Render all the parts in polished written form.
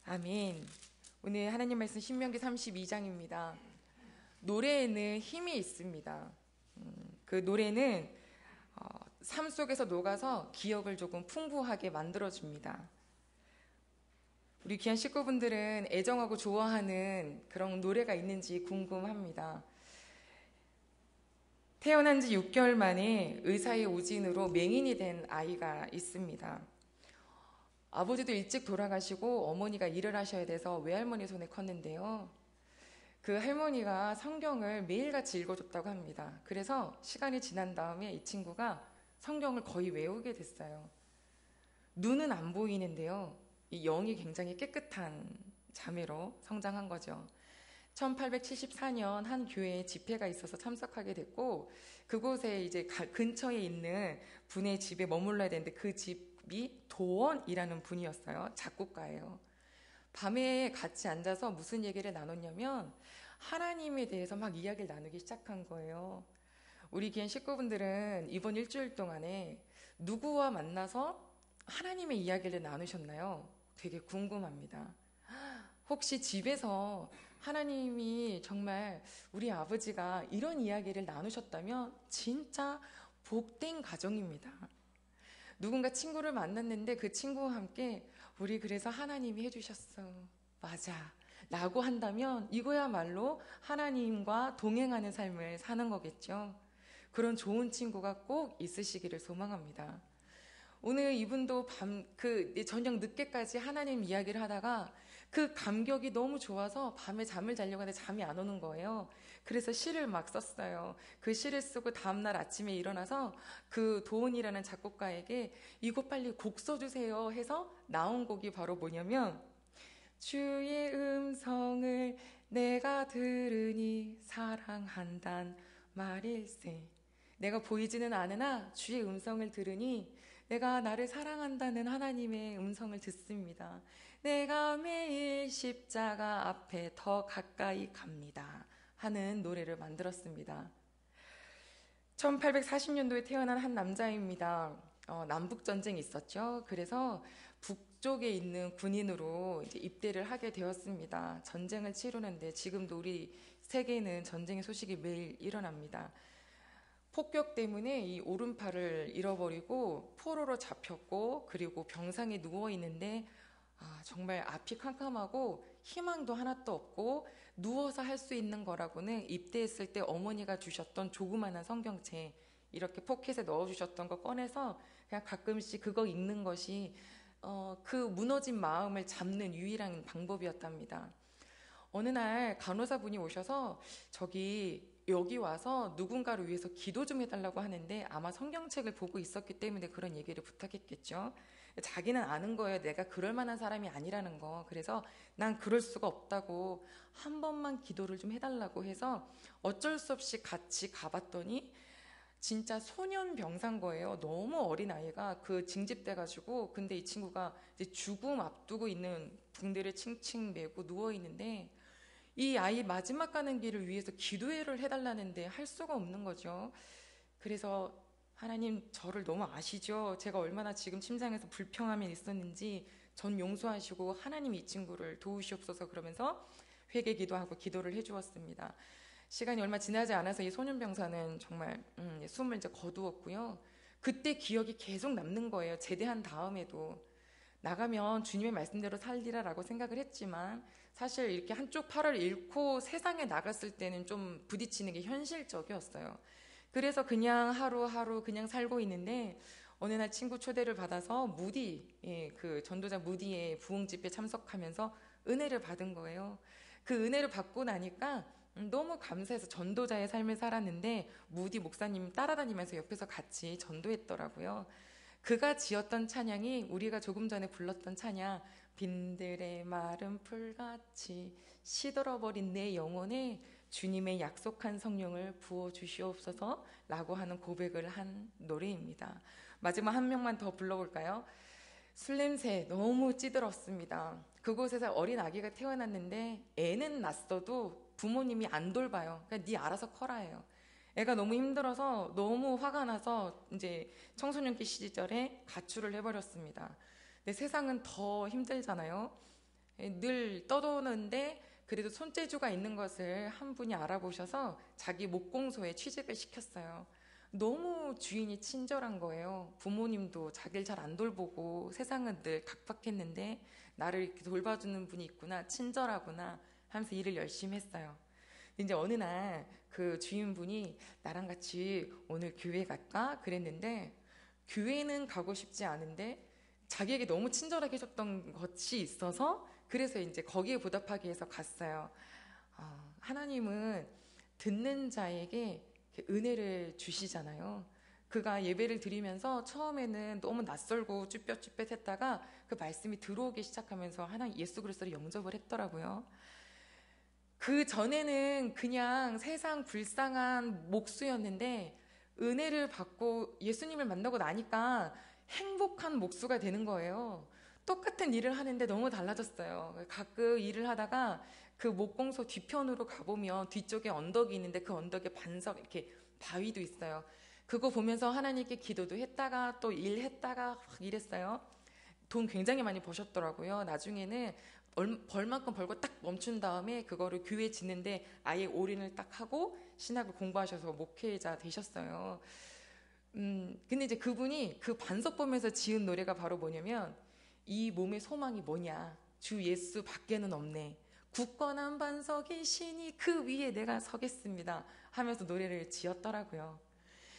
아멘. 오늘 하나님 말씀 신명기 32장입니다. 노래에는 힘이 있습니다. 그 노래는 삶 속에서 녹아서 기억을 조금 풍부하게 만들어줍니다. 우리 귀한 식구분들은 애정하고 좋아하는 그런 노래가 있는지 궁금합니다. 태어난 지 6개월 만에 의사의 오진으로 맹인이 된 아이가 있습니다. 아버지도 일찍 돌아가시고 어머니가 일을 하셔야 돼서 외할머니 손에 컸는데요. 그 할머니가 성경을 매일같이 읽어줬다고 합니다. 그래서 시간이 지난 다음에 이 친구가 성경을 거의 외우게 됐어요. 눈은 안 보이는데요. 이 영이 굉장히 깨끗한 자매로 성장한 거죠. 1874년 한 교회에 집회가 있어서 참석하게 됐고, 그곳에 이제 근처에 있는 분의 집에 머물러야 되는데 그 집이 도원이라는 분이었어요. 작곡가예요. 밤에 같이 앉아서 무슨 얘기를 나눴냐면 하나님에 대해서 막 이야기를 나누기 시작한 거예요. 우리 귀한 식구분들은 이번 일주일 동안에 누구와 만나서 하나님의 이야기를 나누셨나요? 되게 궁금합니다. 혹시 집에서 하나님이 정말 우리 아버지가 이런 이야기를 나누셨다면 진짜 복된 가정입니다. 누군가 친구를 만났는데 그 친구와 함께 우리 그래서 하나님이 해주셨어. 맞아. 라고 한다면 이거야말로 하나님과 동행하는 삶을 사는 거겠죠. 그런 좋은 친구가 꼭 있으시기를 소망합니다. 오늘 이분도 저녁 늦게까지 하나님 이야기를 하다가 그 감격이 너무 좋아서 밤에 잠을 자려고 하는데 잠이 안 오는 거예요. 그래서 시를 막 썼어요. 그 시를 쓰고 다음날 아침에 일어나서 그 도훈이라는 작곡가에게 이거 빨리 곡 써주세요 해서 나온 곡이 바로 뭐냐면 주의 음성을 내가 들으니 사랑한단 말일세. 내가 보이지는 않으나 주의 음성을 들으니 내가 나를 사랑한다는 하나님의 음성을 듣습니다. 내가 매일 십자가 앞에 더 가까이 갑니다. 하는 노래를 만들었습니다. 1840년도에 태어난 한 남자입니다. 남북전쟁이 있었죠. 그래서 북쪽에 있는 군인으로 이제 입대를 하게 되었습니다. 전쟁을 치르는데 지금도 우리 세계는 전쟁의 소식이 매일 일어납니다. 폭격 때문에 이 오른팔을 잃어버리고 포로로 잡혔고 그리고 병상에 누워 있는데 정말 앞이 캄캄하고 희망도 하나도 없고 누워서 할 수 있는 거라고는 입대했을 때 어머니가 주셨던 조그마한 성경책 이렇게 포켓에 넣어주셨던 거 꺼내서 그냥 가끔씩 그거 읽는 것이 그 무너진 마음을 잡는 유일한 방법이었답니다. 어느 날 간호사분이 오셔서 여기 와서 누군가를 위해서 기도 좀 해달라고 하는데 아마 성경책을 보고 있었기 때문에 그런 얘기를 부탁했겠죠. 자기는 아는 거예요. 내가 그럴 만한 사람이 아니라는 거. 그래서 난 그럴 수가 없다고 한 번만 기도를 좀 해달라고 해서 어쩔 수 없이 같이 가봤더니 진짜 소년병사인 거예요. 너무 어린 아이가 징집돼가지고 근데 이 친구가 이제 죽음 앞두고 있는 붕대를 칭칭 메고 누워 있는데 이 아이 마지막 가는 길을 위해서 기도회를 해달라는데 할 수가 없는 거죠. 그래서 하나님 저를 너무 아시죠? 제가 얼마나 지금 침상에서 불평함이 있었는지 전 용서하시고 하나님 이 친구를 도우시옵소서 그러면서 회개 기도하고 기도를 해주었습니다. 시간이 얼마 지나지 않아서 이 소년병사는 정말 숨을 이제 거두었고요. 그때 기억이 계속 남는 거예요. 제대한 다음에도. 나가면 주님의 말씀대로 살리라라고 생각을 했지만 사실 이렇게 한쪽 팔을 잃고 세상에 나갔을 때는 좀 부딪히는 게 현실적이었어요. 그래서 그냥 하루하루 그냥 살고 있는데 어느 날 친구 초대를 받아서 그 전도자 무디의 부흥 집회에 참석하면서 은혜를 받은 거예요. 그 은혜를 받고 나니까 너무 감사해서 전도자의 삶을 살았는데 무디 목사님 따라다니면서 옆에서 같이 전도했더라고요. 그가 지었던 찬양이 우리가 조금 전에 불렀던 찬양 빈들의 마른 풀같이 시들어버린 내 영혼에 주님의 약속한 성령을 부어주시옵소서 라고 하는 고백을 한 노래입니다. 마지막 한 명만 더 불러볼까요? 술 냄새 너무 찌들었습니다. 그곳에서 어린 아기가 태어났는데 애는 낳았어도 부모님이 안 돌봐요. 그냥 네 알아서 커라 해요. 애가 너무 힘들어서 너무 화가 나서 이제 청소년기 시절에 가출을 해버렸습니다. 근데 세상은 더 힘들잖아요. 늘 떠도는데 그래도 손재주가 있는 것을 한 분이 알아보셔서 자기 목공소에 취직을 시켰어요. 너무 주인이 친절한 거예요. 부모님도 자기를 잘 안 돌보고 세상은 늘 각박했는데 나를 이렇게 돌봐주는 분이 있구나, 친절하구나 하면서 일을 열심히 했어요. 이제 어느 날 그 주인분이 나랑 같이 오늘 교회 갈까? 그랬는데 교회는 가고 싶지 않은데 자기에게 너무 친절하게 해줬던 것이 있어서 그래서 이제 거기에 보답하기 위해서 갔어요. 하나님은 듣는 자에게 은혜를 주시잖아요. 그가 예배를 드리면서 처음에는 너무 낯설고 쭈뼛쭈뼛했다가 그 말씀이 들어오기 시작하면서 하나님 예수 그리스도를 영접을 했더라고요. 그 전에는 그냥 세상 불쌍한 목수였는데 은혜를 받고 예수님을 만나고 나니까 행복한 목수가 되는 거예요. 똑같은 일을 하는데 너무 달라졌어요. 가끔 일을 하다가 그 목공소 뒤편으로 가보면 뒤쪽에 언덕이 있는데 그 언덕에 반석 이렇게 바위도 있어요. 그거 보면서 하나님께 기도도 했다가 또 일했다가 막 이랬어요. 돈 굉장히 많이 버셨더라고요. 나중에는 벌 만큼 벌고 딱 멈춘 다음에 그거를 교회 짓는데 아예 올인을 딱 하고 신학을 공부하셔서 목회자 되셨어요. 근데 이제 그분이 그 반석 보면서 지은 노래가 바로 뭐냐면 이 몸의 소망이 뭐냐, 주 예수 밖에는 없네, 굳건한 반석이시니 그 위에 내가 서겠습니다 하면서 노래를 지었더라고요.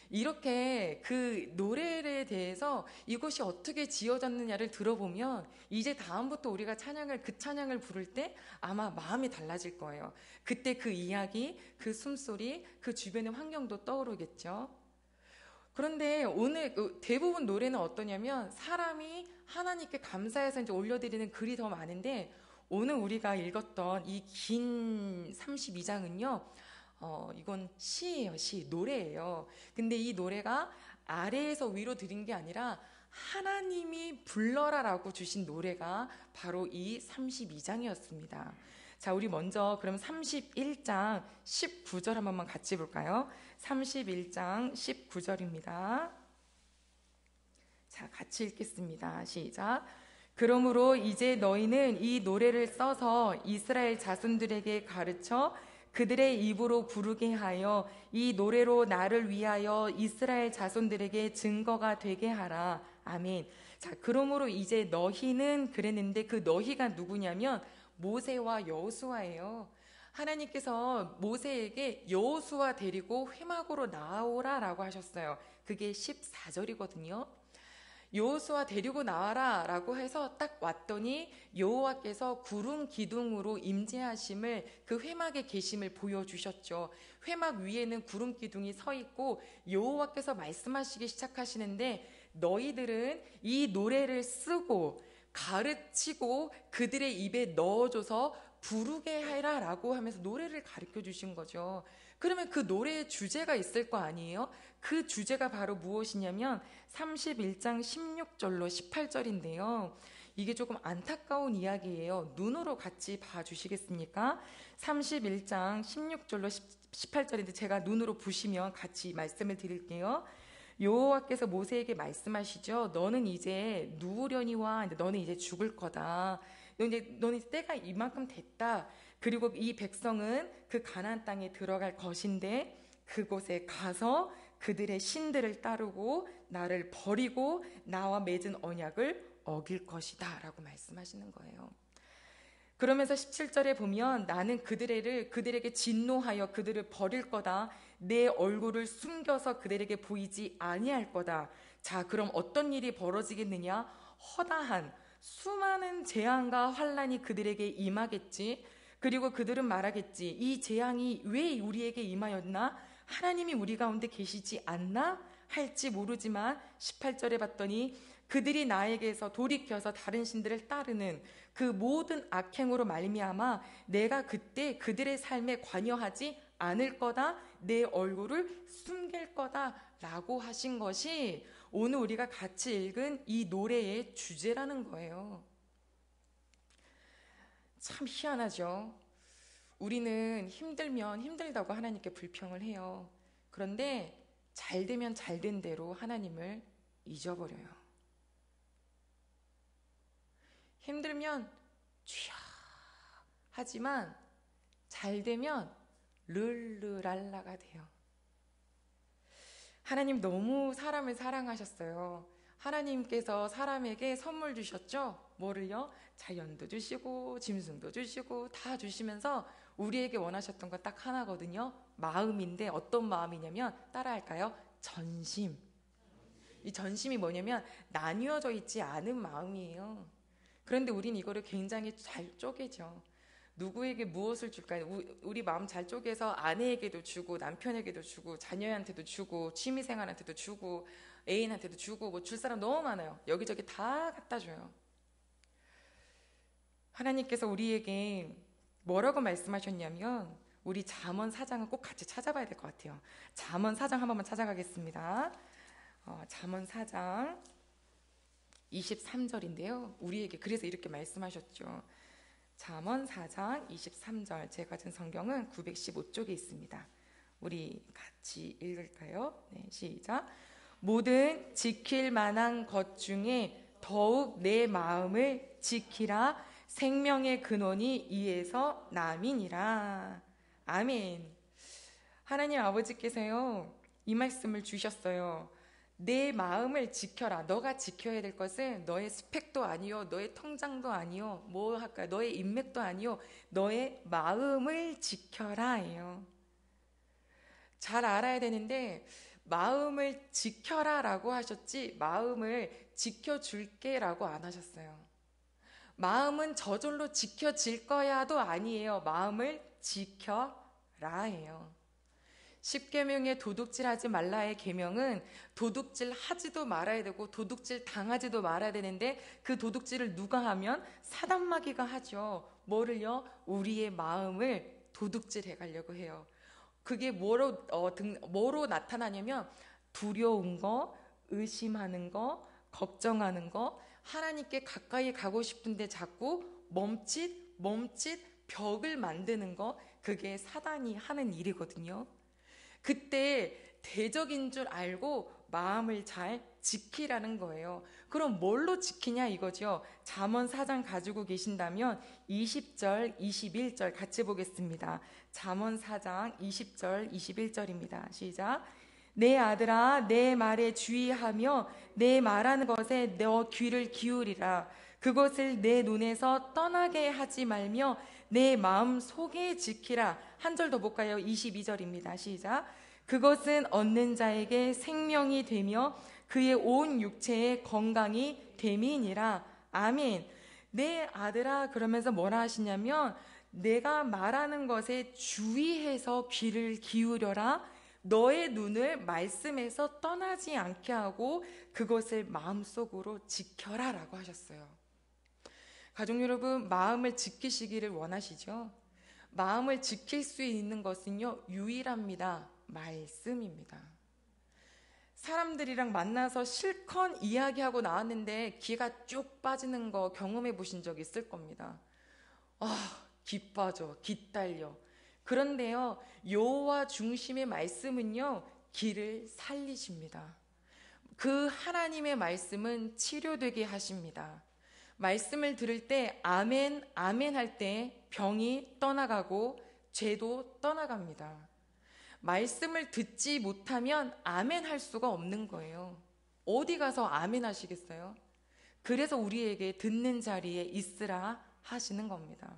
이렇게 그 노래에 대해서 이것이 어떻게 지어졌느냐를 들어보면 이제 다음부터 우리가 그 찬양을 부를 때 아마 마음이 달라질 거예요. 그때 그 이야기, 그 숨소리, 그 주변의 환경도 떠오르겠죠. 그런데 오늘 대부분 노래는 어떠냐면 사람이 하나님께 감사해서 이제 올려드리는 글이 더 많은데 오늘 우리가 읽었던 이 긴 32장은요, 이건 시예요, 노래예요. 근데 이 노래가 아래에서 위로 드린 게 아니라 하나님이 불러라라고 주신 노래가 바로 이 32장이었습니다. 자, 우리 먼저 그럼 31장 19절 한 번만 같이 볼까요? 31장 19절입니다. 자, 같이 읽겠습니다. 시작. 그러므로 이제 너희는 이 노래를 써서 이스라엘 자손들에게 가르쳐 그들의 입으로 부르게 하여 이 노래로 나를 위하여 이스라엘 자손들에게 증거가 되게 하라. 아멘. 자, 그러므로 이제 너희는 그랬는데 그 너희가 누구냐면 모세와 여호수아예요. 하나님께서 모세에게 여호수아 데리고 회막으로 나오라라고 하셨어요. 그게 14절이거든요. 여호수아 데리고 나와라라고 해서 딱 왔더니 여호와께서 구름 기둥으로 임재하심을, 그 회막의 계심을 보여주셨죠. 회막 위에는 구름 기둥이 서 있고 여호와께서 말씀하시기 시작하시는데 너희들은 이 노래를 쓰고 가르치고 그들의 입에 넣어줘서 부르게 해라라고 하면서 노래를 가르쳐 주신 거죠. 그러면 그 노래의 주제가 있을 거 아니에요? 그 주제가 바로 무엇이냐면 31장 16절로 18절인데요. 이게 조금 안타까운 이야기예요. 눈으로 같이 봐주시겠습니까? 31장 16절로 18절인데 제가 눈으로 보시면 같이 말씀을 드릴게요. 여호와께서 모세에게 말씀하시죠. 너는 이제 누우려니와 너는 이제 죽을 거다. 너는 이제 때가 이만큼 됐다. 그리고 이 백성은 그 가나안 땅에 들어갈 것인데 그곳에 가서 그들의 신들을 따르고 나를 버리고 나와 맺은 언약을 어길 것이다 라고 말씀하시는 거예요. 그러면서 17절에 보면 나는 그들에게 진노하여 그들을 버릴 거다. 내 얼굴을 숨겨서 그들에게 보이지 아니할 거다. 자, 그럼 어떤 일이 벌어지겠느냐? 허다한 수많은 재앙과 환난이 그들에게 임하겠지. 그리고 그들은 말하겠지. 이 재앙이 왜 우리에게 임하였나? 하나님이 우리 가운데 계시지 않나? 할지 모르지만 18절에 봤더니 그들이 나에게서 돌이켜서 다른 신들을 따르는 그 모든 악행으로 말미암아 내가 그때 그들의 삶에 관여하지 않을 거다. 내 얼굴을 숨길 거다 라고 하신 것이 오늘 우리가 같이 읽은 이 노래의 주제라는 거예요. 참 희한하죠. 우리는 힘들면 힘들다고 하나님께 불평을 해요. 그런데 잘 되면 잘 된 대로 하나님을 잊어버려요. 힘들면 주여 하지만 잘 되면 르르랄라가 돼요. 하나님 너무 사람을 사랑하셨어요. 하나님께서 사람에게 선물 주셨죠? 뭐를요? 자연도 주시고 짐승도 주시고 다 주시면서 우리에게 원하셨던 건 딱 하나거든요. 마음인데 어떤 마음이냐면 따라할까요? 전심. 이 전심이 뭐냐면 나뉘어져 있지 않은 마음이에요. 그런데 우린 이거를 굉장히 잘 쪼개죠. 누구에게 무엇을 줄까요? 우리 마음 잘 쪼개서 아내에게도 주고 남편에게도 주고 자녀한테도 주고 취미생활한테도 주고 애인한테도 주고 뭐 줄 사람 너무 많아요. 여기저기 다 갖다 줘요. 하나님께서 우리에게 뭐라고 말씀하셨냐면 우리 잠언 4장은 꼭 같이 찾아봐야 될 것 같아요. 잠언 4장 한 번만 찾아가겠습니다. 잠언 4장 23절인데요. 우리에게 그래서 이렇게 말씀하셨죠. 잠언 4장 23절 제 가진 성경은 915쪽에 있습니다. 우리 같이 읽을까요? 네, 시작. 모든 지킬 만한 것 중에 더욱 내 마음을 지키라. 생명의 근원이 이에서 남이니라. 아멘. 하나님 아버지께서요 이 말씀을 주셨어요. 내 마음을 지켜라. 너가 지켜야 될 것은 너의 스펙도 아니요, 너의 통장도 아니요, 뭐 할까, 너의 인맥도 아니요, 너의 마음을 지켜라예요. 잘 알아야 되는데 마음을 지켜라라고 하셨지 마음을 지켜줄게라고 안 하셨어요. 마음은 저절로 지켜질 거야도 아니에요. 마음을 지켜라예요. 10계명의 도둑질하지 말라의 계명은 도둑질 하지도 말아야 되고 도둑질 당하지도 말아야 되는데 그 도둑질을 누가 하면 사단마귀가 하죠. 뭐를요? 우리의 마음을 도둑질해 가려고 해요. 그게 뭐로 나타나냐면 두려운 거, 의심하는 거, 걱정하는 거, 하나님께 가까이 가고 싶은데 자꾸 멈칫 벽을 만드는 거, 그게 사단이 하는 일이거든요. 그때 대적인 줄 알고 마음을 잘 지키라는 거예요. 그럼 뭘로 지키냐 이거죠. 잠언 4장 가지고 계신다면 20절, 21절 같이 보겠습니다. 잠언 4장 20절, 21절입니다. 시작. 내 아들아 내 말에 주의하며 내 말하는 것에 너 귀를 기울이라. 그것을 내 눈에서 떠나게 하지 말며 내 마음 속에 지키라. 한 절 더 볼까요? 22절입니다. 시작. 그것은 얻는 자에게 생명이 되며 그의 온 육체에 건강이 됨이니라. 아멘. 내 아들아 그러면서 뭐라 하시냐면 내가 말하는 것에 주의해서 귀를 기울여라. 너의 눈을 말씀에서 떠나지 않게 하고 그것을 마음속으로 지켜라 라고 하셨어요. 가족 여러분, 마음을 지키시기를 원하시죠? 마음을 지킬 수 있는 것은요 유일합니다. 말씀입니다. 사람들이랑 만나서 실컷 이야기하고 나왔는데 기가 쭉 빠지는 거 경험해 보신 적 있을 겁니다. 기 빠져, 기 딸려. 그런데요 여호와 중심의 말씀은요 기를 살리십니다. 그 하나님의 말씀은 치료되게 하십니다. 말씀을 들을 때 아멘 아멘 할 때 병이 떠나가고 죄도 떠나갑니다. 말씀을 듣지 못하면 아멘 할 수가 없는 거예요. 어디 가서 아멘 하시겠어요? 그래서 우리에게 듣는 자리에 있으라 하시는 겁니다.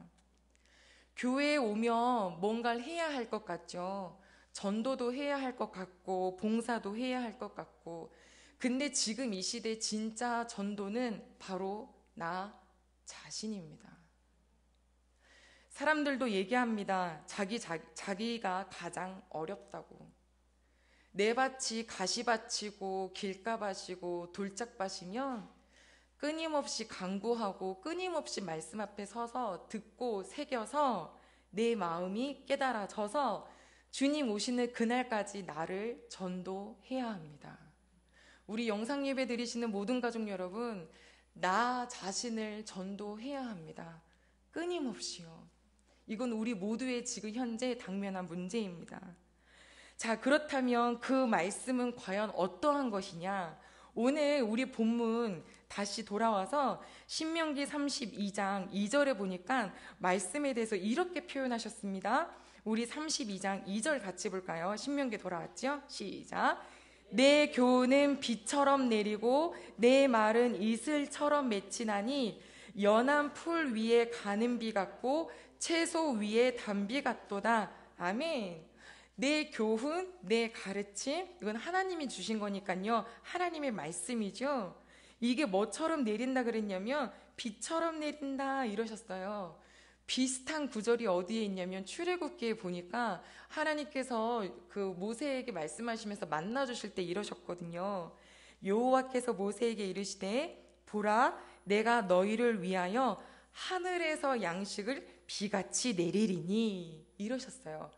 교회에 오면 뭔가를 해야 할 것 같죠. 전도도 해야 할 것 같고 봉사도 해야 할 것 같고, 근데 지금 이 시대 진짜 전도는 바로 나 자신입니다. 사람들도 얘기합니다. 자기가 가장 어렵다고. 내 밭이 가시밭이고 길가밭이고 돌짝밭이면 끊임없이 간구하고 끊임없이 말씀 앞에 서서 듣고 새겨서 내 마음이 깨달아져서 주님 오시는 그날까지 나를 전도해야 합니다. 우리 영상 예배 드리시는 모든 가족 여러분, 나 자신을 전도해야 합니다. 끊임없이요. 이건 우리 모두의 지금 현재 당면한 문제입니다. 자, 그렇다면 그 말씀은 과연 어떠한 것이냐? 오늘 우리 본문 다시 돌아와서 신명기 32장 2절에 보니까 말씀에 대해서 이렇게 표현하셨습니다. 우리 32장 2절 같이 볼까요? 신명기 돌아왔죠? 시작. 내 교훈은 비처럼 내리고 내 말은 이슬처럼 맺히나니 연한 풀 위에 가는 비 같고 채소 위에 단비 같도다. 아멘. 내 교훈, 내 가르침, 이건 하나님이 주신 거니까요. 하나님의 말씀이죠. 이게 뭐처럼 내린다 그랬냐면 비처럼 내린다 이러셨어요. 비슷한 구절이 어디에 있냐면 출애굽기에 보니까 하나님께서 그 모세에게 말씀하시면서 만나 주실 때 이러셨거든요. 여호와께서 모세에게 이르시되 보라 내가 너희를 위하여 하늘에서 양식을 비같이 내리리니 이러셨어요.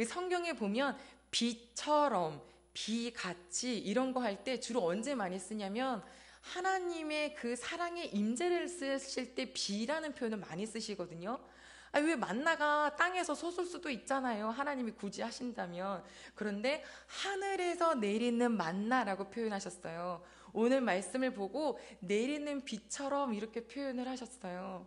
성경에 보면 비처럼 비같이 이런 거 할 때 주로 언제 많이 쓰냐면 하나님의 그 사랑의 임재를 쓰실 때 비라는 표현을 많이 쓰시거든요. 왜 만나가 땅에서 솟을 수도 있잖아요. 하나님이 굳이 하신다면. 그런데 하늘에서 내리는 만나라고 표현하셨어요. 오늘 말씀을 보고 내리는 비처럼 이렇게 표현을 하셨어요.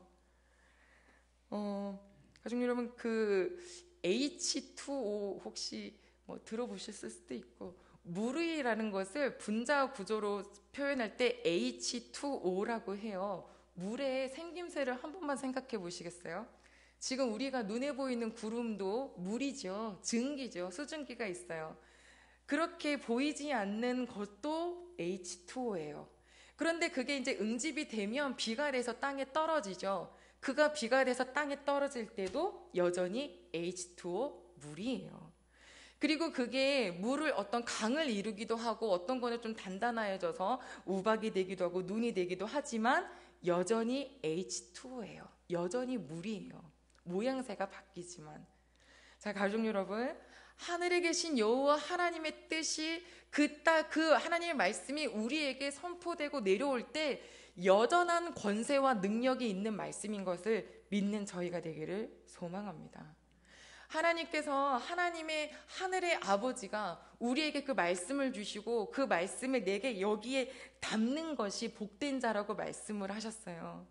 가족 여러분, 그 H2O 혹시 뭐 들어보셨을 수도 있고, 물이라는 것을 분자 구조로 표현할 때 H2O라고 해요. 물의 생김새를 한 번만 생각해 보시겠어요? 지금 우리가 눈에 보이는 구름도 물이죠. 증기죠. 수증기가 있어요. 그렇게 보이지 않는 것도 H2O예요. 그런데 그게 이제 응집이 되면 비가 돼서 땅에 떨어지죠. 그가 비가 돼서 땅에 떨어질 때도 여전히 H2O 물이에요. 그리고 그게 물을 어떤 강을 이루기도 하고 어떤 거는 좀 단단해져서 우박이 되기도 하고 눈이 되기도 하지만 여전히 H2O예요. 여전히 물이에요. 모양새가 바뀌지만. 자, 가족 여러분, 하늘에 계신 여호와 하나님의 뜻이 그 하나님의 말씀이 우리에게 선포되고 내려올 때 여전한 권세와 능력이 있는 말씀인 것을 믿는 저희가 되기를 소망합니다. 하나님께서 하나님의 하늘의 아버지가 우리에게 그 말씀을 주시고 그 말씀을 내게 여기에 담는 것이 복된 자라고 말씀을 하셨어요.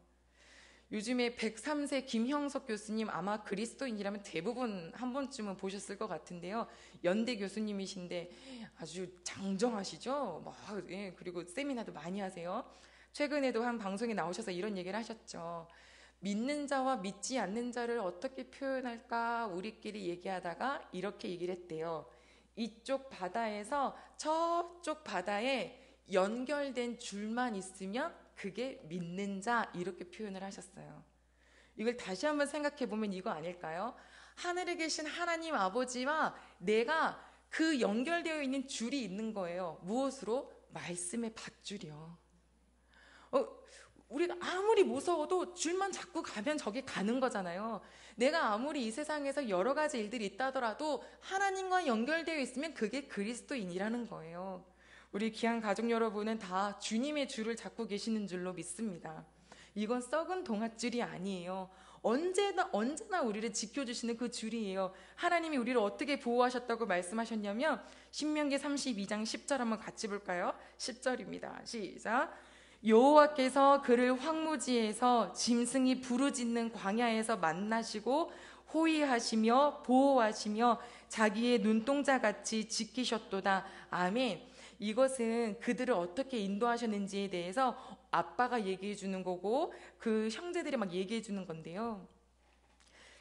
요즘에 103세 김형석 교수님, 아마 그리스도인이라면 대부분 한 번쯤은 보셨을 것 같은데요. 연대 교수님이신데 아주 장정하시죠. 그리고 세미나도 많이 하세요. 최근에도 한 방송에 나오셔서 이런 얘기를 하셨죠. 믿는 자와 믿지 않는 자를 어떻게 표현할까 우리끼리 얘기하다가 이렇게 얘기를 했대요. 이쪽 바다에서 저쪽 바다에 연결된 줄만 있으면 그게 믿는 자, 이렇게 표현을 하셨어요. 이걸 다시 한번 생각해 보면 이거 아닐까요? 하늘에 계신 하나님 아버지와 내가 그 연결되어 있는 줄이 있는 거예요. 무엇으로? 말씀의 밧줄이요. 우리가 아무리 무서워도 줄만 잡고 가면 저기 가는 거잖아요. 내가 아무리 이 세상에서 여러 가지 일들이 있다더라도 하나님과 연결되어 있으면 그게 그리스도인이라는 거예요. 우리 귀한 가족 여러분은 다 주님의 줄을 잡고 계시는 줄로 믿습니다. 이건 썩은 동아줄이 아니에요. 언제나 우리를 지켜주시는 그 줄이에요. 하나님이 우리를 어떻게 보호하셨다고 말씀하셨냐면 신명기 32장 10절 한번 같이 볼까요? 10절입니다. 시작. 여호와께서 그를 황무지에서 짐승이 부르짖는 광야에서 만나시고 호위하시며 보호하시며 자기의 눈동자같이 지키셨도다. 아멘. 이것은 그들을 어떻게 인도하셨는지에 대해서 아빠가 얘기해 주는 거고 그 형제들이 막 얘기해 주는 건데요.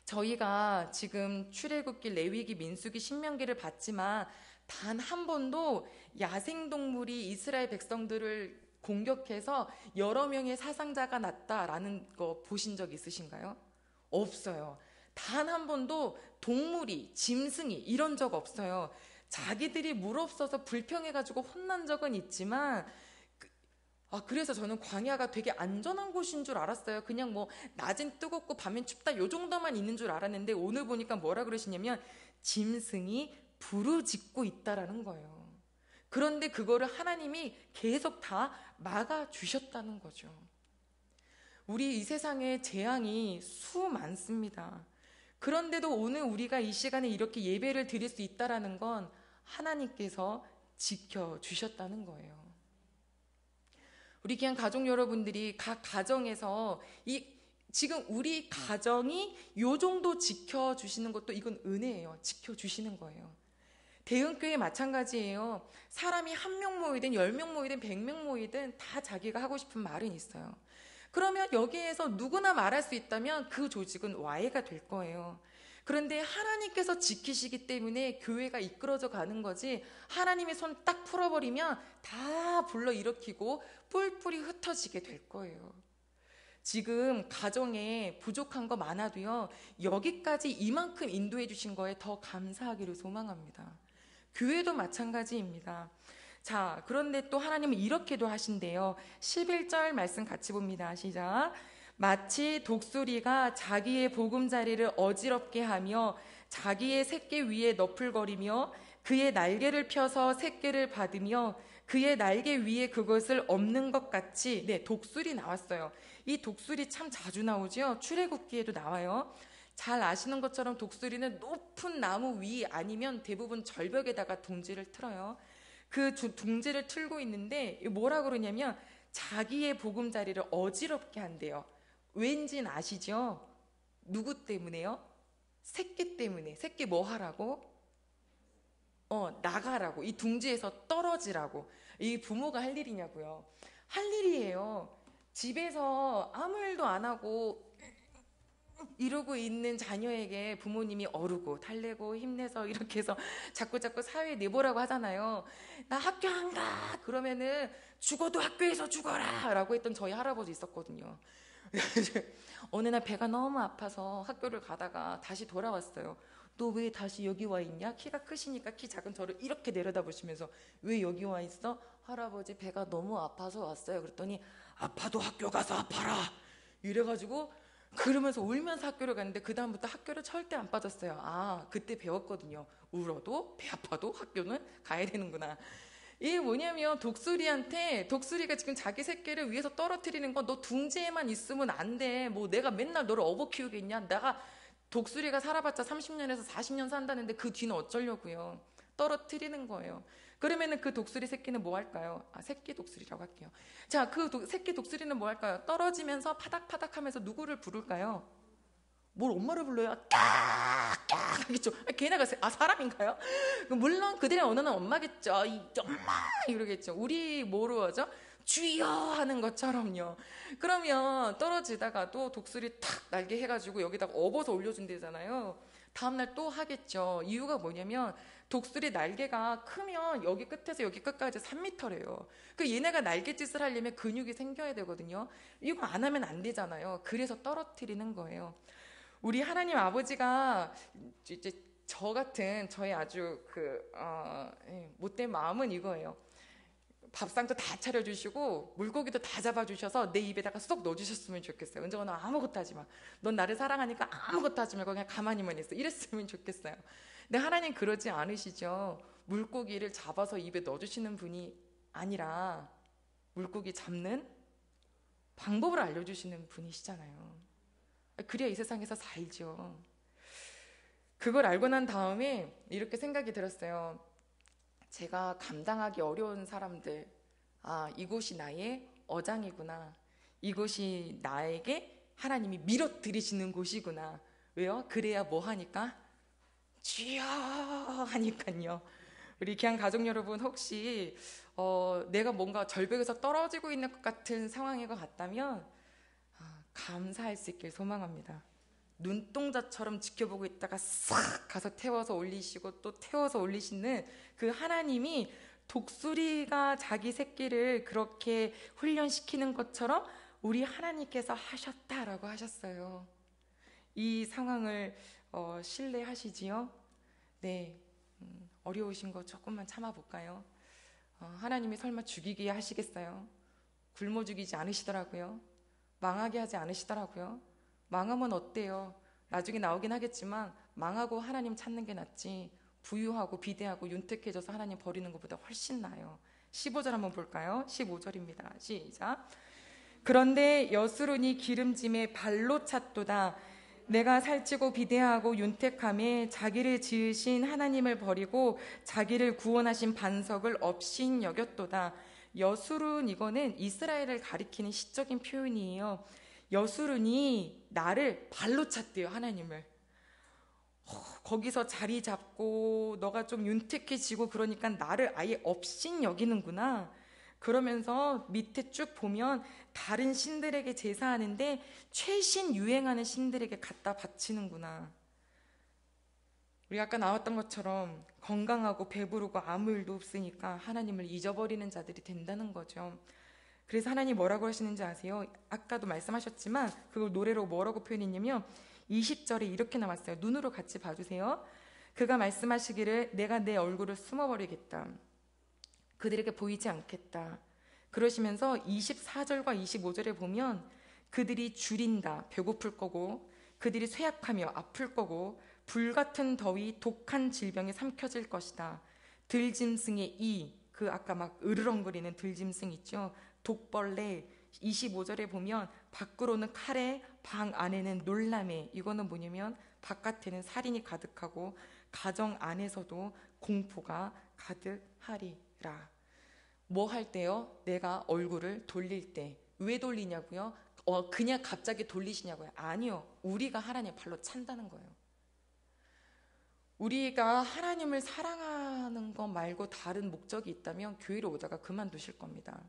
저희가 지금 출애굽기, 레위기, 민수기, 신명기를 봤지만 단 한 번도 야생동물이 이스라엘 백성들을 공격해서 여러 명의 사상자가 났다라는 거 보신 적 있으신가요? 없어요. 단 한 번도 동물이, 짐승이 이런 적 없어요. 자기들이 물 없어서 불평해가지고 혼난 적은 있지만 그래서 저는 광야가 되게 안전한 곳인 줄 알았어요. 그냥 뭐 낮엔 뜨겁고 밤엔 춥다 요 정도만 있는 줄 알았는데 오늘 보니까 뭐라 그러시냐면 짐승이 부르짖고 있다라는 거예요. 그런데 그거를 하나님이 계속 다 막아주셨다는 거죠. 우리 이 세상에 재앙이 수많습니다. 그런데도 오늘 우리가 이 시간에 이렇게 예배를 드릴 수 있다는 건 하나님께서 지켜주셨다는 거예요. 우리 귀한 가족 여러분들이 각 가정에서 지금 우리 가정이 요 정도 지켜주시는 것도 이건 은혜예요. 지켜주시는 거예요. 대흥교회 마찬가지예요. 사람이 1명 모이든 10명 모이든 100명 모이든 다 자기가 하고 싶은 말은 있어요. 그러면 여기에서 누구나 말할 수 있다면 그 조직은 와해가 될 거예요. 그런데 하나님께서 지키시기 때문에 교회가 이끌어져 가는 거지, 하나님의 손 딱 풀어버리면 다 불러일으키고 뿔뿔이 흩어지게 될 거예요. 지금 가정에 부족한 거 많아도요, 여기까지 이만큼 인도해 주신 거에 더 감사하기를 소망합니다. 교회도 마찬가지입니다. 자, 그런데 또 하나님은 이렇게도 하신대요. 11절 말씀 같이 봅니다. 시작. 마치 독수리가 자기의 보금자리를 어지럽게 하며 자기의 새끼 위에 너풀거리며 그의 날개를 펴서 새끼를 받으며 그의 날개 위에 그것을 엎는 것 같이. 네, 독수리 나왔어요. 이 독수리 참 자주 나오죠. 출애굽기에도 나와요. 잘 아시는 것처럼 독수리는 높은 나무 위 아니면 대부분 절벽에다가 둥지를 틀어요. 그 둥지를 틀고 있는데 뭐라 그러냐면 자기의 보금자리를 어지럽게 한대요. 왠진 아시죠? 누구 때문에요? 새끼 때문에. 새끼 뭐 하라고? 나가라고. 이 둥지에서 떨어지라고. 이 부모가 할 일이냐고요. 할 일이에요. 집에서 아무 일도 안 하고 이러고 있는 자녀에게 부모님이 어르고 달래고 힘내서 이렇게 해서 자꾸 사회에 내보라고 하잖아요. 나 학교 안 가! 그러면은 죽어도 학교에서 죽어라! 라고 했던 저희 할아버지 있었거든요. 어느 날 배가 너무 아파서 학교를 가다가 다시 돌아왔어요. 너 왜 다시 여기 와 있냐? 키가 크시니까 키 작은 저를 이렇게 내려다보시면서 왜 여기 와 있어? 할아버지 배가 너무 아파서 왔어요. 그랬더니 아파도 학교 가서 아파라! 이래가지고 그러면서 울면서 학교를 갔는데 그 다음부터 학교를 절대 안 빠졌어요. 아, 그때 배웠거든요. 울어도 배 아파도 학교는 가야 되는구나. 이게 뭐냐면 독수리가 지금 자기 새끼를 위해서 떨어뜨리는 건 너 둥지에만 있으면 안 돼. 뭐 내가 맨날 너를 업어 키우겠냐. 내가 독수리가 살아봤자 30년에서 40년 산다는데 그 뒤는 어쩌려고요. 떨어뜨리는 거예요. 그러면은 그 독수리 새끼는 뭐 할까요? 새끼 독수리라고 할게요. 자, 그 새끼 독수리는 뭐 할까요? 떨어지면서 파닥파닥 하면서 누구를 부를까요? 뭘 엄마를 불러요? 깍깍 하겠죠. 걔네가 사람인가요? 물론 그들의 언어는 엄마겠죠. 엄마 이러겠죠. 우리 뭐로 하죠? 주여 하는 것처럼요. 그러면 떨어지다가도 독수리 탁 날개 해가지고 여기다가 업어서 올려준대잖아요. 다음날 또 하겠죠. 이유가 뭐냐면 독수리 날개가 크면 여기 끝에서 여기 끝까지 3m래요. 그 얘네가 날갯짓을 하려면 근육이 생겨야 되거든요. 이거 안 하면 안 되잖아요. 그래서 떨어뜨리는 거예요. 우리 하나님 아버지가 이제 저 같은 저의 아주 못된 마음은 이거예요. 밥상도 다 차려주시고 물고기도 다 잡아주셔서 내 입에다가 쏙 넣어주셨으면 좋겠어요. 은정아, 너 아무것도 하지 마. 넌 나를 사랑하니까 아무것도 하지 말고 그냥 가만히만 있어. 이랬으면 좋겠어요. 근데 하나님 그러지 않으시죠. 물고기를 잡아서 입에 넣어주시는 분이 아니라 물고기 잡는 방법을 알려주시는 분이시잖아요. 그래야 이 세상에서 살죠. 그걸 알고 난 다음에 이렇게 생각이 들었어요. 제가 감당하기 어려운 사람들, 이곳이 나의 어장이구나. 이곳이 나에게 하나님이 밀어들이시는 곳이구나. 왜요? 그래야 뭐 하니까? 주여 하니까요. 우리 귀한 가족 여러분, 혹시 내가 뭔가 절벽에서 떨어지고 있는 것 같은 상황인 것 같다면 감사할 수 있길 소망합니다. 눈동자처럼 지켜보고 있다가 싹 가서 태워서 올리시고 또 태워서 올리시는 그 하나님이 독수리가 자기 새끼를 그렇게 훈련시키는 것처럼 우리 하나님께서 하셨다라고 하셨어요. 이 상황을 신뢰하시지요? 네, 어려우신 거 조금만 참아볼까요? 하나님이 설마 죽이게 하시겠어요? 굶어 죽이지 않으시더라고요. 망하게 하지 않으시더라고요. 망하면 어때요? 나중에 나오긴 하겠지만 망하고 하나님 찾는 게 낫지, 부유하고 비대하고 윤택해져서 하나님 버리는 것보다 훨씬 나아요. 15절 한번 볼까요? 15절입니다. 시작. 그런데 여수론이 기름짐에 발로 찼도다. 내가 살찌고 비대하고 윤택함에 자기를 지으신 하나님을 버리고 자기를 구원하신 반석을 업신 여겼도다. 여수룬, 이거는 이스라엘을 가리키는 시적인 표현이에요. 여수룬이 나를 발로 찼대요, 하나님을. 거기서 자리 잡고 너가 좀 윤택해지고 그러니까 나를 아예 업신 여기는구나. 그러면서 밑에 쭉 보면 다른 신들에게 제사하는데 최신 유행하는 신들에게 갖다 바치는구나. 우리 아까 나왔던 것처럼 건강하고 배부르고 아무 일도 없으니까 하나님을 잊어버리는 자들이 된다는 거죠. 그래서 하나님 뭐라고 하시는지 아세요? 아까도 말씀하셨지만 그걸 노래로 뭐라고 표현했냐면 20절에 이렇게 나왔어요. 눈으로 같이 봐주세요. 그가 말씀하시기를 내가 내 얼굴을 숨어버리겠다. 그들에게 보이지 않겠다. 그러시면서 24절과 25절에 보면 그들이 줄인다. 배고플 거고 그들이 쇠약하며 아플 거고 불같은 더위 독한 질병에 삼켜질 것이다. 들짐승의 그 아까 막 으르렁거리는 들짐승 있죠. 독벌레. 25절에 보면 밖으로는 칼에 방 안에는 놀람에. 이거는 뭐냐면 바깥에는 살인이 가득하고 가정 안에서도 공포가 가득하리라. 뭐 할 때요? 내가 얼굴을 돌릴 때. 왜 돌리냐고요? 그냥 갑자기 돌리시냐고요? 아니요. 우리가 하나님 발로 찬다는 거예요. 우리가 하나님을 사랑하는 것 말고 다른 목적이 있다면 교회로 오다가 그만두실 겁니다.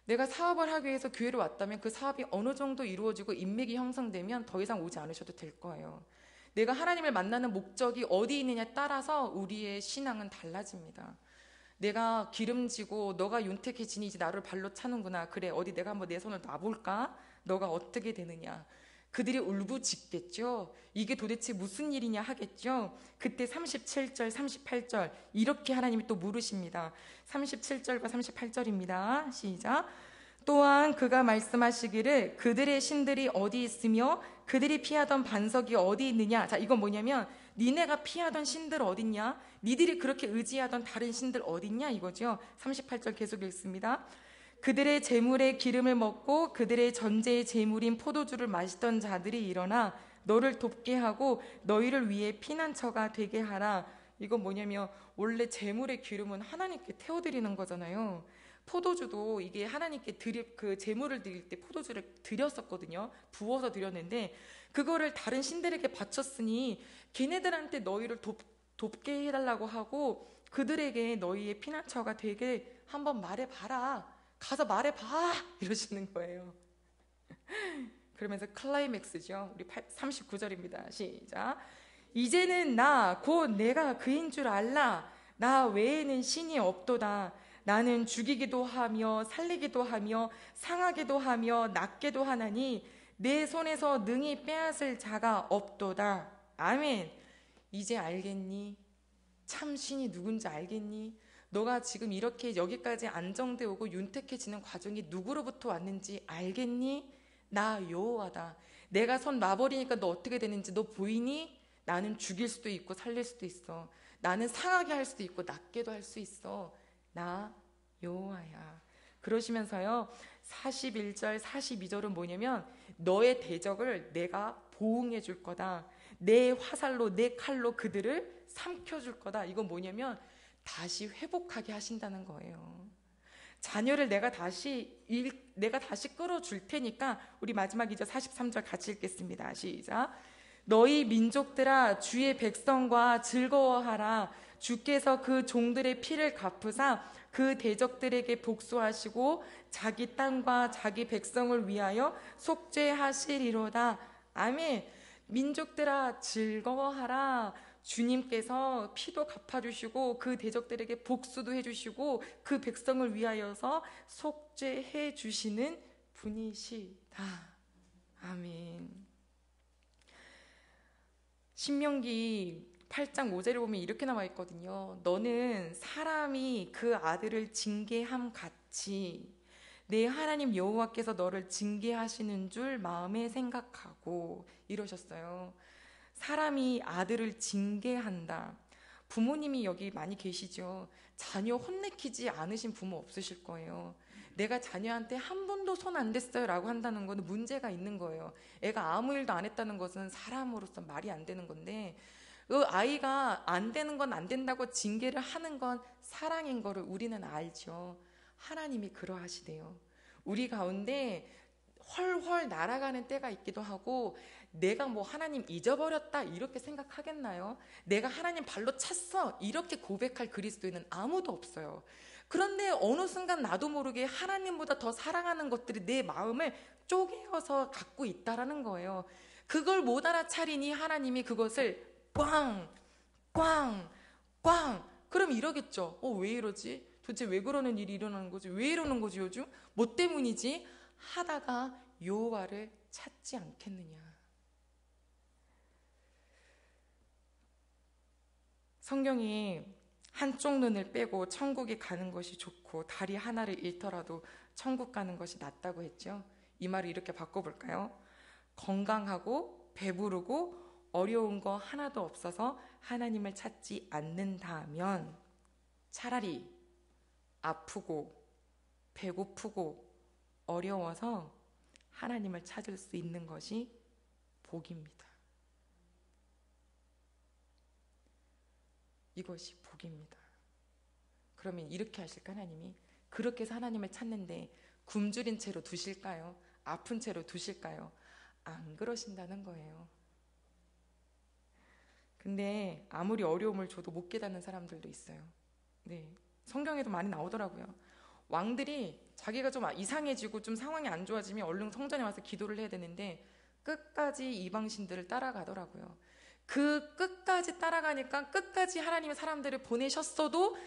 내가 사업을 하기 위해서 교회로 왔다면 그 사업이 어느 정도 이루어지고 인맥이 형성되면 더 이상 오지 않으셔도 될 거예요. 내가 하나님을 만나는 목적이 어디 있느냐에 따라서 우리의 신앙은 달라집니다. 내가 기름지고 너가 윤택해지니 이제 나를 발로 차는구나. 그래, 어디 내가 한번 내 손을 놔볼까? 너가 어떻게 되느냐. 그들이 울부짖겠죠. 이게 도대체 무슨 일이냐 하겠죠. 그때 37절 38절 이렇게 하나님이 또 물으십니다. 37절과 38절입니다. 시작. 또한 그가 말씀하시기를 그들의 신들이 어디 있으며 그들이 피하던 반석이 어디 있느냐. 자, 이건 뭐냐면 니네가 피하던 신들 어딨냐? 니들이 그렇게 의지하던 다른 신들 어딨냐 이거죠. 38절 계속 읽습니다. 그들의 재물의 기름을 먹고 그들의 전제의 재물인 포도주를 마시던 자들이 일어나 너를 돕게 하고 너희를 위해 피난처가 되게 하라. 이건 뭐냐면 원래 재물의 기름은 하나님께 태워드리는 거잖아요. 포도주도 이게 하나님께 그 재물을 드릴 때 포도주를 드렸었거든요. 부어서 드렸는데 그거를 다른 신들에게 바쳤으니 걔네들한테 너희를 돕게 해달라고 하고 그들에게 너희의 피난처가 되게 한번 말해봐라. 가서 말해봐 이러시는 거예요. 그러면서 클라이맥스죠. 우리 39절입니다. 시작. 이제는 나 곧 내가 그인 줄 알라. 나 외에는 신이 없도다. 나는 죽이기도 하며 살리기도 하며 상하기도 하며 낫게도 하나니 내 손에서 능히 빼앗을 자가 없도다. 아멘. 이제 알겠니? 참 신이 누군지 알겠니? 너가 지금 이렇게 여기까지 안정돼 오고 윤택해지는 과정이 누구로부터 왔는지 알겠니? 나 여호와다. 내가 손 놔버리니까 너 어떻게 되는지 너 보이니? 나는 죽일 수도 있고 살릴 수도 있어. 나는 상하게 할 수도 있고 낫게도 할 수 있어. 나 여호와야. 그러시면서요 41절 42절은 뭐냐면 너의 대적을 내가 보응해 줄 거다. 내 화살로 내 칼로 그들을 삼켜줄 거다. 이건 뭐냐면 다시 회복하게 하신다는 거예요. 자녀를 내가 다시 끌어줄 테니까 우리 마지막 이제 43절 같이 읽겠습니다. 시작. 너희 민족들아 주의 백성과 즐거워하라. 주께서 그 종들의 피를 갚으사 그 대적들에게 복수하시고 자기 땅과 자기 백성을 위하여 속죄하시리로다. 아멘. 민족들아 즐거워하라. 주님께서 피도 갚아주시고 그 대적들에게 복수도 해주시고 그 백성을 위하여서 속죄해 주시는 분이시다. 아멘. 신명기 8장 5절에 보면 이렇게 나와 있거든요. 너는 사람이 그 아들을 징계함 같이 내 하나님 여호와께서 너를 징계하시는 줄 마음에 생각하고 이러셨어요. 사람이 아들을 징계한다. 부모님이 여기 많이 계시죠. 자녀 혼내키지 않으신 부모 없으실 거예요. 내가 자녀한테 한 번도 손 안 댔어요 라고 한다는 것은 문제가 있는 거예요. 애가 아무 일도 안 했다는 것은 사람으로서 말이 안 되는 건데 그 아이가 안 되는 건 안 된다고 징계를 하는 건 사랑인 거를 우리는 알죠. 하나님이 그러하시대요. 우리 가운데 훨훨 날아가는 때가 있기도 하고, 내가 뭐 하나님 잊어버렸다 이렇게 생각하겠나요? 내가 하나님 발로 찼어 이렇게 고백할 그리스도인은 아무도 없어요. 그런데 어느 순간 나도 모르게 하나님보다 더 사랑하는 것들이 내 마음을 쪼개어서 갖고 있다라는 거예요. 그걸 못 알아차리니 하나님이 그것을 꽝, 꽝, 꽝. 그럼 이러겠죠. 왜 이러지? 도대체 왜 그러는 일이 일어나는 거지? 왜 이러는 거지 요즘? 뭐 때문이지? 하다가 여호와를 찾지 않겠느냐. 성경이 한쪽 눈을 빼고 천국에 가는 것이 좋고 다리 하나를 잃더라도 천국 가는 것이 낫다고 했죠. 이 말을 이렇게 바꿔볼까요? 건강하고 배부르고 어려운 거 하나도 없어서 하나님을 찾지 않는다면 차라리 아프고 배고프고 어려워서 하나님을 찾을 수 있는 것이 복입니다. 이것이 복입니다. 그러면 이렇게 하실까 하나님이? 그렇게 해서 하나님을 찾는데 굶주린 채로 두실까요? 아픈 채로 두실까요? 안 그러신다는 거예요. 근데 아무리 어려움을 줘도 못 깨닫는 사람들도 있어요. 네, 성경에도 많이 나오더라고요. 왕들이 자기가 좀 이상해지고 좀 상황이 안 좋아지면 얼른 성전에 와서 기도를 해야 되는데 끝까지 이방신들을 따라가더라고요. 그 끝까지 따라가니까 끝까지 하나님의 사람들을 보내셨어도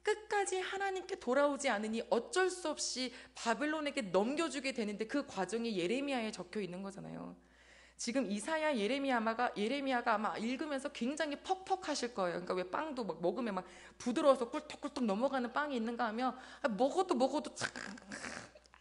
끝까지 하나님께 돌아오지 않으니 어쩔 수 없이 바벨론에게 넘겨주게 되는데 그 과정이 예레미야에 적혀 있는 거잖아요. 지금 이사야 예레미야가 아마 읽으면서 굉장히 퍽퍽하실 거예요. 그러니까 왜 빵도 막 먹으면 막 부드러워서 꿀떡꿀떡 넘어가는 빵이 있는가 하면 먹어도 참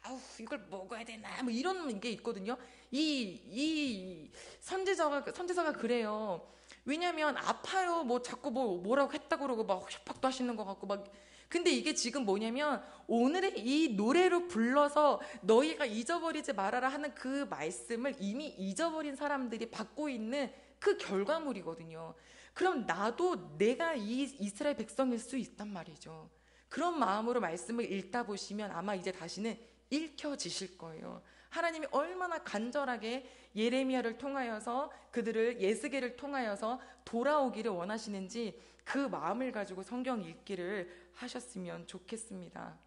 아우 이걸 먹어야 되나 뭐 이런 게 있거든요. 이 선지자가 그래요. 왜냐하면 아파요. 뭐 자꾸 뭐라고 했다고 그러고 막 협박도 하시는 것 같고 막. 근데 이게 지금 뭐냐면 오늘의 이 노래로 불러서 너희가 잊어버리지 말아라 하는 그 말씀을 이미 잊어버린 사람들이 받고 있는 그 결과물이거든요. 그럼 나도 내가 이 이스라엘 백성일 수 있단 말이죠. 그런 마음으로 말씀을 읽다 보시면 아마 이제 다시는 읽혀지실 거예요. 하나님이 얼마나 간절하게 예레미야를 통하여서 그들을 예스겔을 통하여서 돌아오기를 원하시는지 그 마음을 가지고 성경 읽기를 하셨으면 좋겠습니다.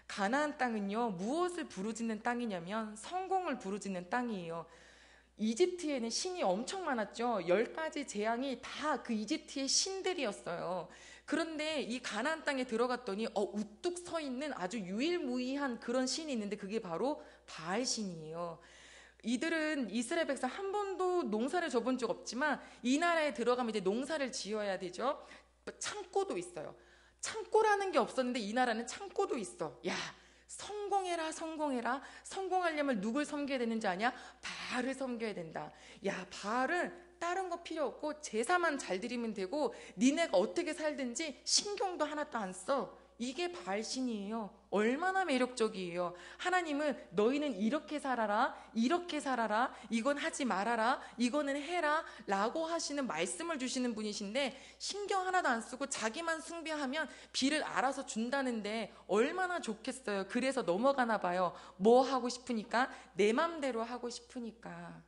가나안 땅은요, 무엇을 부르짖는 땅이냐면 성공을 부르짖는 땅이에요. 이집트에는 신이 엄청 많았죠. 10가지 재앙이 다 그 이집트의 신들이었어요. 그런데 이 가나안 땅에 들어갔더니 우뚝 서 있는 아주 유일무이한 그런 신이 있는데 그게 바로 바알 신이에요. 이들은 이스라엘 백성 한 번도 농사를 져본 적 없지만 이 나라에 들어가면 이제 농사를 지어야 되죠. 창고도 있어요. 창고라는 게 없었는데 이 나라는 창고도 있어. 야, 성공해라. 성공하려면 누굴 섬겨야 되는지 아냐? 바알을 섬겨야 된다. 야, 바알은 다른 거 필요 없고 제사만 잘 드리면 되고 니네가 어떻게 살든지 신경도 하나도 안 써. 이게 바알신이에요. 얼마나 매력적이에요. 하나님은 너희는 이렇게 살아라, 이건 하지 말아라, 이거는 해라 라고 하시는 말씀을 주시는 분이신데 신경 하나도 안 쓰고 자기만 숭배하면 비를 알아서 준다는데 얼마나 좋겠어요. 그래서 넘어가나 봐요. 뭐 하고 싶으니까? 내 맘대로 하고 싶으니까.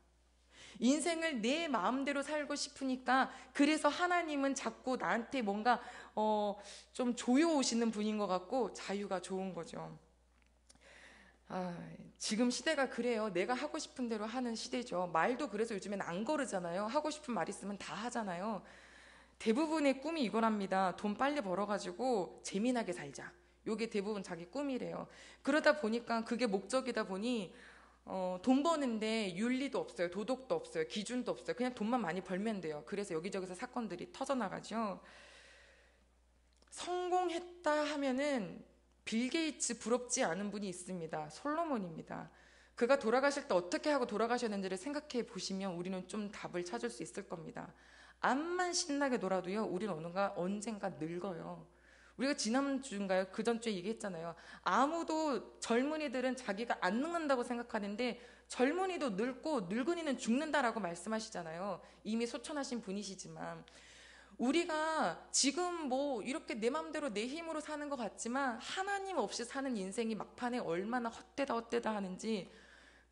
인생을 내 마음대로 살고 싶으니까. 그래서 하나님은 자꾸 나한테 뭔가 좀 조여오시는 분인 것 같고 자유가 좋은 거죠. 지금 시대가 그래요. 내가 하고 싶은 대로 하는 시대죠. 말도 그래서 요즘엔 안 거르잖아요. 하고 싶은 말 있으면 다 하잖아요. 대부분의 꿈이 이거랍니다. 돈 빨리 벌어가지고 재미나게 살자. 이게 대부분 자기 꿈이래요. 그러다 보니까 그게 목적이다 보니 돈 버는데 윤리도 없어요. 도덕도 없어요. 기준도 없어요. 그냥 돈만 많이 벌면 돼요. 그래서 여기저기서 사건들이 터져나가죠. 성공했다 하면은 빌 게이츠 부럽지 않은 분이 있습니다. 솔로몬입니다. 그가 돌아가실 때 어떻게 하고 돌아가셨는지를 생각해 보시면 우리는 좀 답을 찾을 수 있을 겁니다. 암만 신나게 놀아도요, 우리는 언젠가 늙어요. 우리가 지난주인가요? 그 전주에 얘기했잖아요. 아무도 젊은이들은 자기가 안 늙는다고 생각하는데 젊은이도 늙고 늙은이는 죽는다라고 말씀하시잖아요. 이미 소천하신 분이시지만 우리가 지금 뭐 이렇게 내 맘대로 내 힘으로 사는 것 같지만 하나님 없이 사는 인생이 막판에 얼마나 헛되다 하는지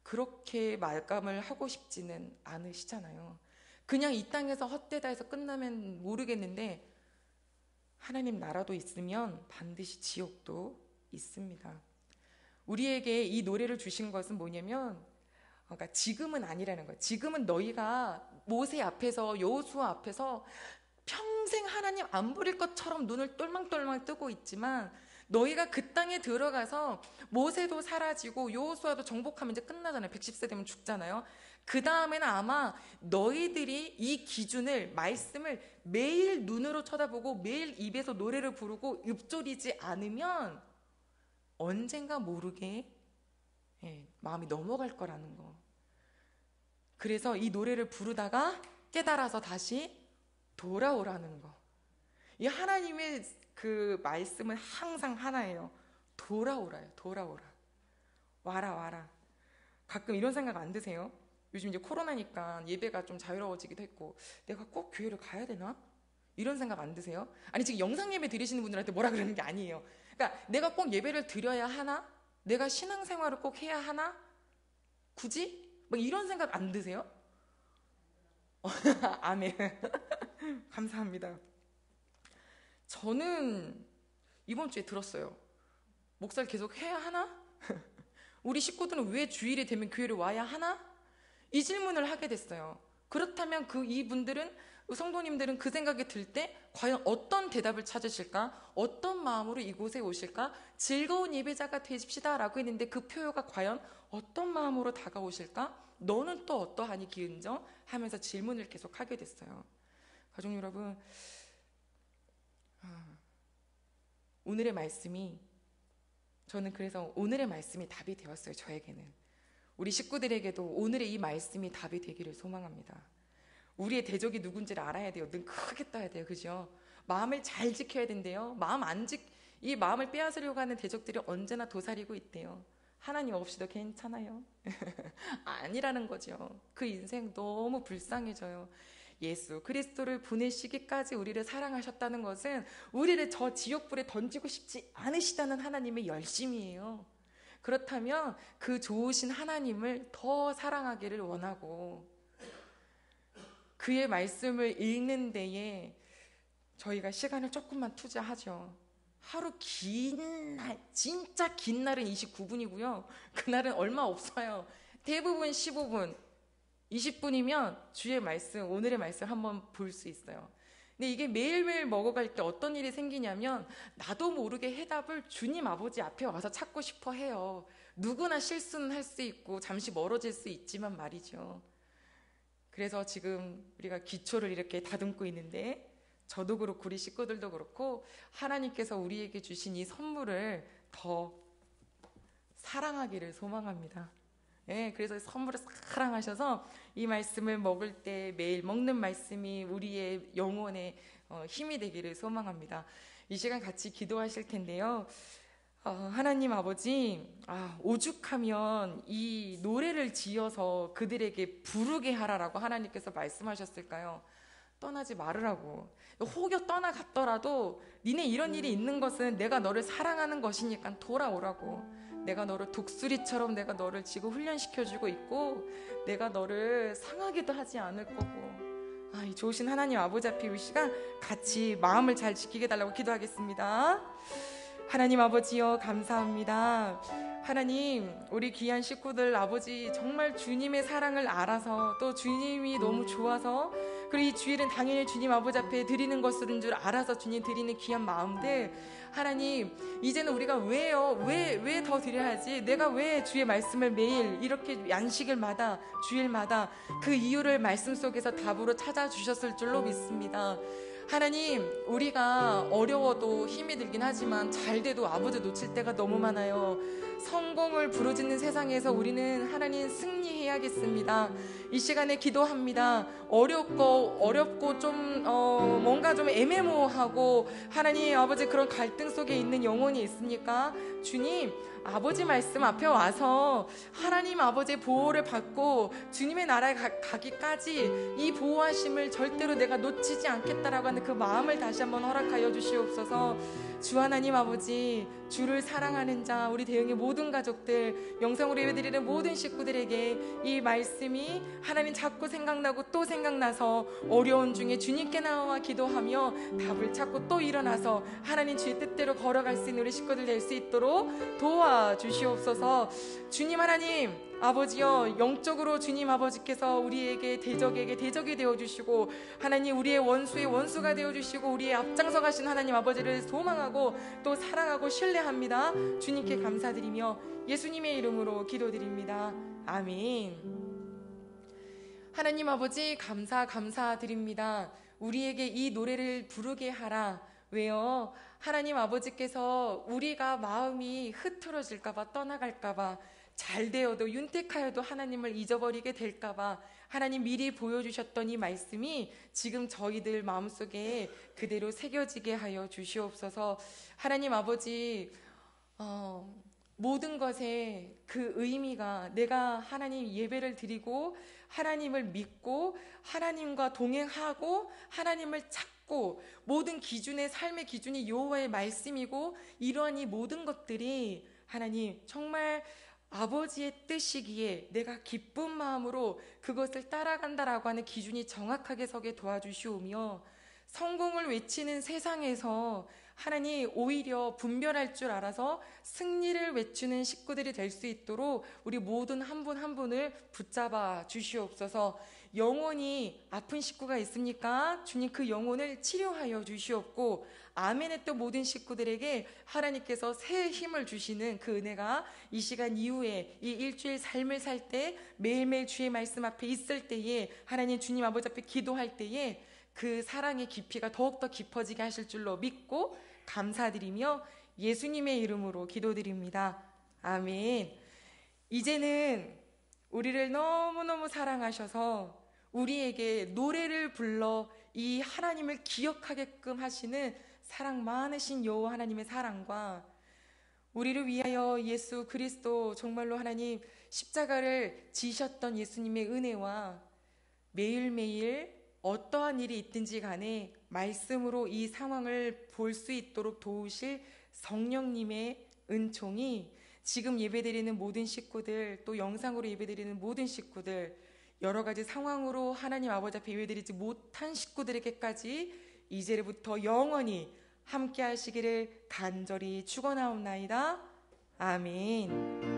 그렇게 말감을 하고 싶지는 않으시잖아요. 그냥 이 땅에서 헛되다 해서 끝나면 모르겠는데 하나님 나라도 있으면 반드시 지옥도 있습니다. 우리에게 이 노래를 주신 것은 뭐냐면, 그러니까 지금은 아니라는 거예요. 지금은 너희가 모세 앞에서, 여호수아 앞에서 평생 하나님 안 부릴 것처럼 눈을 똘망똘망 뜨고 있지만, 너희가 그 땅에 들어가서 모세도 사라지고 여호수아도 정복하면 이제 끝나잖아요. 110세 되면 죽잖아요. 그 다음에는 아마 너희들이 이 기준을, 말씀을 매일 눈으로 쳐다보고 매일 입에서 노래를 부르고 읊조리지 않으면 언젠가 모르게 마음이 넘어갈 거라는 거. 그래서 이 노래를 부르다가 깨달아서 다시 돌아오라는 거. 이 하나님의 그 말씀은 항상 하나예요. 돌아오라요. 돌아오라. 와라. 가끔 이런 생각 안 드세요? 요즘 이제 코로나니까 예배가 좀 자유로워지기도 했고, 내가 꼭 교회를 가야 되나? 이런 생각 안 드세요? 아니, 지금 영상 예배 드리시는 분들한테 뭐라 그러는 게 아니에요. 그러니까 내가 꼭 예배를 드려야 하나? 내가 신앙생활을 꼭 해야 하나? 굳이? 막 이런 생각 안 드세요? 아멘. 감사합니다. 저는 이번 주에 들었어요. 목사를 계속 해야 하나? 우리 식구들은 왜 주일이 되면 교회를 와야 하나? 이 질문을 하게 됐어요. 그렇다면 이분들은, 성도님들은 그 생각이 들 때 과연 어떤 대답을 찾으실까? 어떤 마음으로 이곳에 오실까? 즐거운 예배자가 되십시다 라고 했는데 그 표효가 과연 어떤 마음으로 다가오실까? 너는 또 어떠하니 기은정? 하면서 질문을 계속 하게 됐어요. 가족 여러분, 오늘의 말씀이, 저는 그래서 오늘의 말씀이 답이 되었어요. 저에게는. 우리 식구들에게도 오늘의 이 말씀이 답이 되기를 소망합니다. 우리의 대적이 누군지를 알아야 돼요. 눈 크게 떠야 돼요. 그죠? 마음을 잘 지켜야 된대요. 이 마음을 빼앗으려고 하는 대적들이 언제나 도사리고 있대요. 하나님 없이도 괜찮아요. 아니라는 거죠. 그 인생 너무 불쌍해져요. 예수 그리스도를 보내시기까지 우리를 사랑하셨다는 것은 우리를 저 지옥불에 던지고 싶지 않으시다는 하나님의 열심이에요. 그렇다면 그 좋으신 하나님을 더 사랑하기를 원하고, 그의 말씀을 읽는 데에 저희가 시간을 조금만 투자하죠. 하루 긴 날, 진짜 긴 날은 29분이고요. 그날은 얼마 없어요. 대부분 15분, 20분이면 주의 말씀, 오늘의 말씀 한번 볼 수 있어요. 근데 이게 매일매일 먹어갈 때 어떤 일이 생기냐면 나도 모르게 해답을 주님 아버지 앞에 와서 찾고 싶어 해요. 누구나 실수는 할 수 있고 잠시 멀어질 수 있지만 말이죠. 그래서 지금 우리가 기초를 이렇게 다듬고 있는데, 저도 그렇고 우리 식구들도 그렇고 하나님께서 우리에게 주신 이 선물을 더 사랑하기를 소망합니다. 그래서 선물을 사랑하셔서 이 말씀을 먹을 때 매일 먹는 말씀이 우리의 영혼에 힘이 되기를 소망합니다. 이 시간 같이 기도하실 텐데요. 하나님 아버지, 오죽하면 이 노래를 지어서 그들에게 부르게 하라라고 하나님께서 말씀하셨을까요? 떠나지 말으라고. 혹여 떠나갔더라도 니네 이런 일이 있는 것은 내가 너를 사랑하는 것이니까 돌아오라고. 내가 너를 독수리처럼 내가 너를 지금 훈련시켜주고 있고 내가 너를 상하게도 하지 않을 거고. 이 좋으신 하나님 아버지 앞에 이 시간 같이 마음을 잘 지키게 달라고 기도하겠습니다. 하나님 아버지여, 감사합니다. 하나님, 우리 귀한 식구들 아버지 정말 주님의 사랑을 알아서, 또 주님이 너무 좋아서, 그리고 이 주일은 당연히 주님 아버지 앞에 드리는 것인 줄 알아서 주님 드리는 귀한 마음들, 하나님 이제는 우리가 왜 더 드려야지, 내가 왜 주의 말씀을 매일 이렇게 안식일마다 주일마다 그 이유를 말씀 속에서 답으로 찾아주셨을 줄로 믿습니다. 하나님, 우리가 어려워도 힘이 들긴 하지만 잘 돼도 아버지 놓칠 때가 너무 많아요. 성공을 부르짖는 세상에서 우리는 하나님 승리해야겠습니다. 이 시간에 기도합니다. 어렵고 좀 뭔가 좀 애매모호하고 하나님 아버지 그런 갈등 속에 있는 영혼이 있습니까? 주님, 아버지 말씀 앞에 와서 하나님 아버지의 보호를 받고 주님의 나라에 가기까지 이 보호하심을 절대로 내가 놓치지 않겠다라고 하는 사랑하는 그 마음을 다시 한번 허락하여 주시옵소서. 주 하나님 아버지, 주를 사랑하는 자, 우리 대흥의 모든 가족들, 영상으로 예배드리는 모든 식구들에게 이 말씀이 하나님 자꾸 생각나고 또 생각나서 어려운 중에 주님께 나와 기도하며 답을 찾고 또 일어나서 하나님 주의 뜻대로 걸어갈 수 있는 우리 식구들 될 수 있도록 도와주시옵소서. 주님 하나님 아버지여, 영적으로 주님 아버지께서 우리에게 대적이 되어주시고 하나님 우리의 원수의 원수가 되어주시고 우리의 앞장서 가신 하나님 아버지를 소망하고 또 사랑하고 신뢰합니다. 주님께 감사드리며 예수님의 이름으로 기도드립니다. 아멘. 하나님 아버지 감사드립니다. 우리에게 이 노래를 부르게 하라. 왜요? 하나님 아버지께서 우리가 마음이 흐트러질까봐 떠나갈까봐 잘 되어도 윤택하여도 하나님을 잊어버리게 될까봐 하나님 미리 보여주셨던 이 말씀이 지금 저희들 마음속에 그대로 새겨지게 하여 주시옵소서. 하나님 아버지, 모든 것에 그 의미가 내가 하나님 예배를 드리고 하나님을 믿고 하나님과 동행하고 하나님을 찾고 모든 기준의 삶의 기준이 여호와의 말씀이고 이러한 이 모든 것들이 하나님 정말 아버지의 뜻이기에 내가 기쁜 마음으로 그것을 따라간다라고 하는 기준이 정확하게 서게 도와주시오며 성공을 외치는 세상에서 하나님 오히려 분별할 줄 알아서 승리를 외치는 식구들이 될 수 있도록 우리 모든 한 분 한 분을 붙잡아 주시옵소서. 영혼이 아픈 식구가 있습니까? 주님 그 영혼을 치료하여 주시옵고 아멘의 또 모든 식구들에게 하나님께서 새 힘을 주시는 그 은혜가 이 시간 이후에 이 일주일 삶을 살 때 매일매일 주의 말씀 앞에 있을 때에 하나님 주님 아버지 앞에 기도할 때에 그 사랑의 깊이가 더욱더 깊어지게 하실 줄로 믿고 감사드리며 예수님의 이름으로 기도드립니다. 아멘. 이제는 우리를 너무너무 사랑하셔서 우리에게 노래를 불러 이 하나님을 기억하게끔 하시는 사랑 많으신 여호와 하나님의 사랑과 우리를 위하여 예수 그리스도 정말로 하나님 십자가를 지셨던 예수님의 은혜와 매일매일 어떠한 일이 있든지 간에 말씀으로 이 상황을 볼 수 있도록 도우실 성령님의 은총이 지금 예배드리는 모든 식구들 또 영상으로 예배드리는 모든 식구들 여러 가지 상황으로 하나님 아버지 앞에 예배드리지 못한 식구들에게까지 이제부터 영원히 함께 하시기를 간절히 축원하옵나이다. 아멘.